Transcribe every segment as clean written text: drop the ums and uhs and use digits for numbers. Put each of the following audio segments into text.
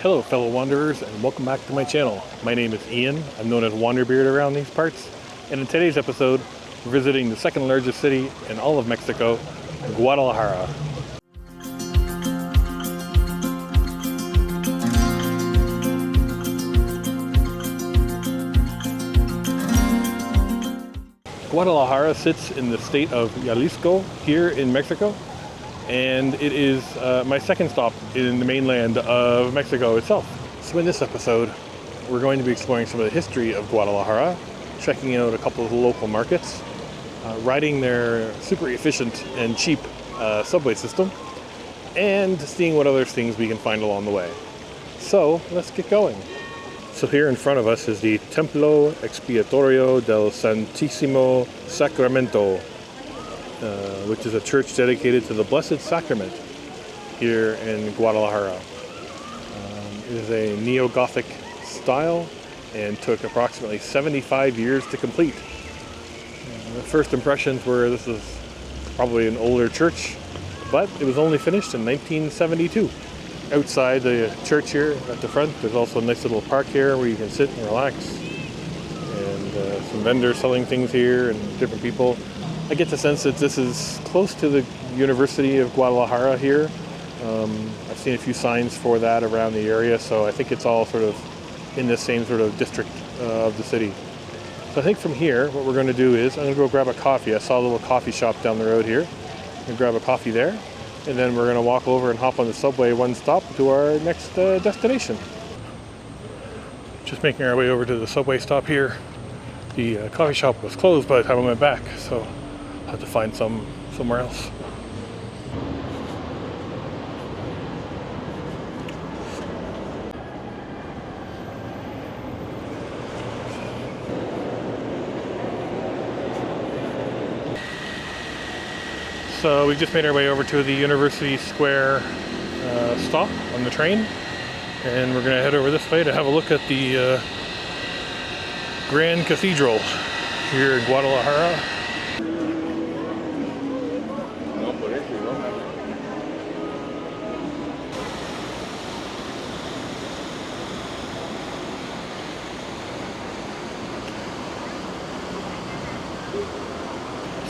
Hello fellow wanderers and welcome back to my channel. My name is Ian, I'm known as WanderBeard around these parts, and in today's episode we're visiting the second largest city in all of Mexico, Guadalajara. Guadalajara sits in the state of Jalisco here in Mexico, and it is my second stop in the mainland of Mexico itself. So in this episode, we're going to be exploring some of the history of Guadalajara, checking out a couple of the local markets, riding their super efficient and cheap subway system, and seeing what other things we can find along the way. So let's get going. So here in front of us is the Templo Expiatorio del Santisimo Sacramento, which is a church dedicated to the Blessed Sacrament here in Guadalajara. It is a neo-Gothic style and took approximately 75 years to complete. The first impressions were this is probably an older church, but it was only finished in 1972. Outside the church here at the front, there's also a nice little park here where you can sit and relax, and some vendors selling things here and different people. I get the sense that this is close to the University of Guadalajara here. I've seen a few signs for that around the area, so I think it's all sort of in the same sort of district of the city. So I think from here, what we're going to do is I'm going to go grab a coffee. I saw a little coffee shop down the road here. I'm going to grab a coffee there, and then we're going to walk over and hop on the subway one stop to our next destination. Just making our way over to the subway stop here. The coffee shop was closed by the time I went back, so I'll have to find somewhere else. So we just made our way over to the University Square stop on the train, and we're going to head over this way to have a look at the Grand Cathedral here in Guadalajara.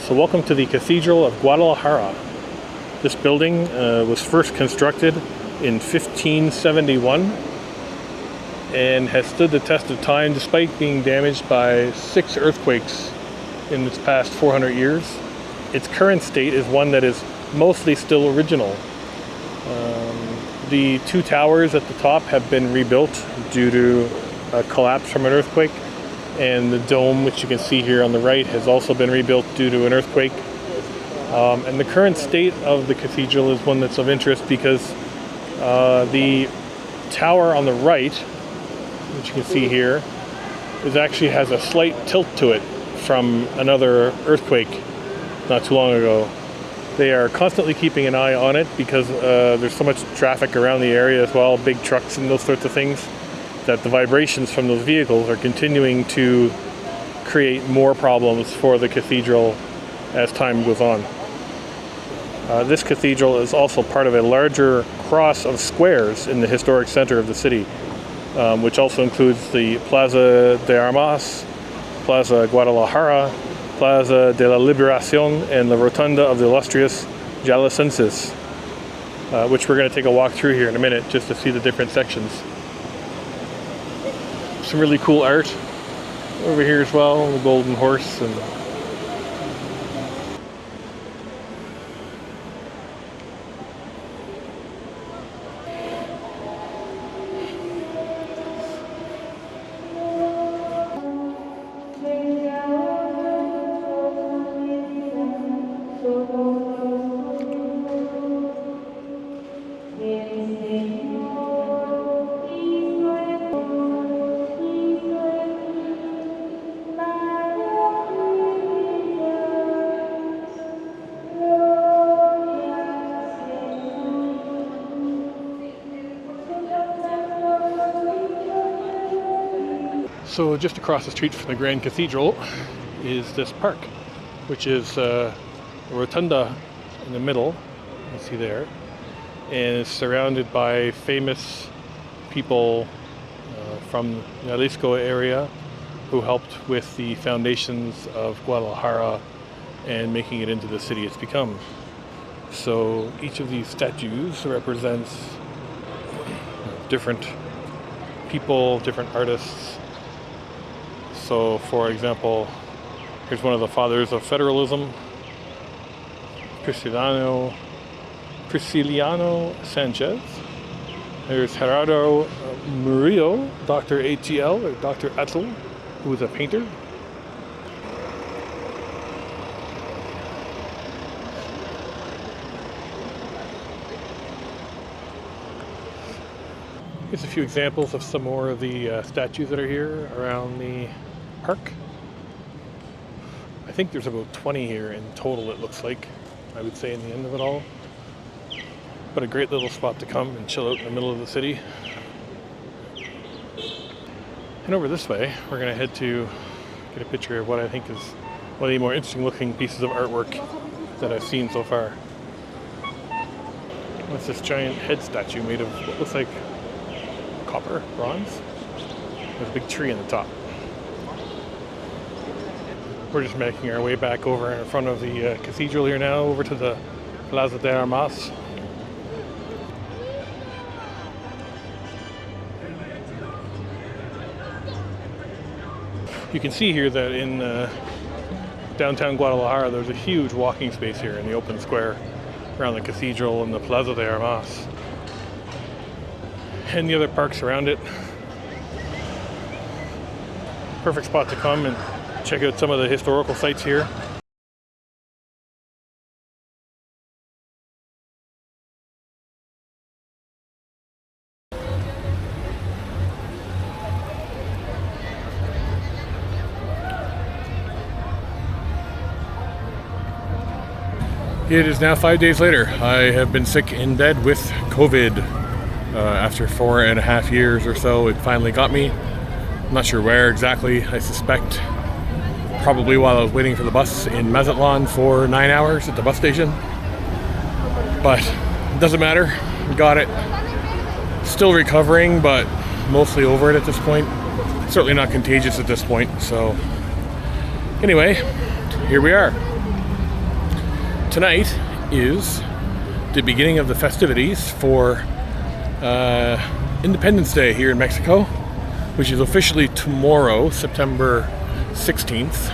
So welcome to the Cathedral of Guadalajara. This building was first constructed in 1571 and has stood the test of time despite being damaged by 6 earthquakes in its past 400 years. Its current state is one that is mostly still original. The 2 towers at the top have been rebuilt due to a collapse from an earthquake, and the dome, which you can see here on the right, has also been rebuilt due to an earthquake. And the current state of the cathedral is one that's of interest because the tower on the right, which you can see here, actually has a slight tilt to it from another earthquake not too long ago. They are constantly keeping an eye on it because there's so much traffic around the area as well, big trucks and those sorts of things, that the vibrations from those vehicles are continuing to create more problems for the cathedral as time goes on. This cathedral is also part of a larger cross of squares in the historic center of the city, which also includes the Plaza De Armas, Plaza Guadalajara, Plaza de la Liberación, and the Rotonda of the illustrious Jaliscienses, which we're going to take a walk through here in a minute just to see the different sections. Some really cool art over here as well, the golden horse and So just across the street from the Grand Cathedral is this park, which is a rotunda in the middle, you see there, and it's surrounded by famous people from the Jalisco area who helped with the foundations of Guadalajara and making it into the city it's become. So each of these statues represents different people, different artists. So for example, here's one of the fathers of federalism, Prisciliano Sanchez. There's Gerardo Murillo, Dr. ATL, or Dr. Atl, who was a painter. Here's a few examples of some more of the statues that are here around the park. I think there's about 20 here in total, it looks like, I would say, in the end of it all. But a great little spot to come and chill out in the middle of the city. And over this way, we're going to head to get a picture of what I think is one of the more interesting looking pieces of artwork that I've seen so far. What's this giant head statue made of what looks like copper, bronze? There's a big tree on the top. We're just making our way back over in front of the cathedral here now, over to the Plaza De Armas. You can see here that in downtown Guadalajara there's a huge walking space here in the open square around the cathedral and the Plaza de Armas and the other parks around it. Perfect spot to come and check out some of the historical sites here. It is now 5 days later. I have been sick in bed with COVID. After 4.5 years or so, it finally got me. I'm not sure where exactly. I suspect probably while I was waiting for the bus in Mazatlan for 9 hours at the bus station. But it doesn't matter. Got it. Still recovering, but mostly over it at this point. Certainly not contagious at this point. So anyway, here we are. Tonight is the beginning of the festivities for Independence Day here in Mexico, which is officially tomorrow, September 16th.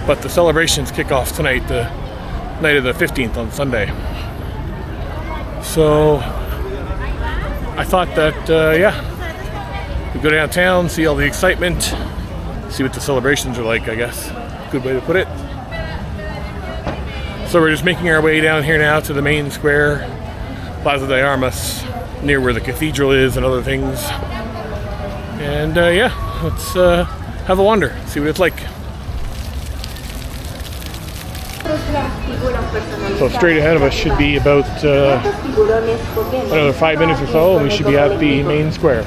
But the celebrations kick off tonight, the night of the 15th on Sunday. So I thought that, we'd go downtown, see all the excitement, see what the celebrations are like, I guess. Good way to put it. So we're just making our way down here now to the main square, Plaza De Armas, near where the cathedral is and other things. And let's have a wander, see what it's like. So straight ahead of us should be about another 5 minutes or so, and we should be at the main square.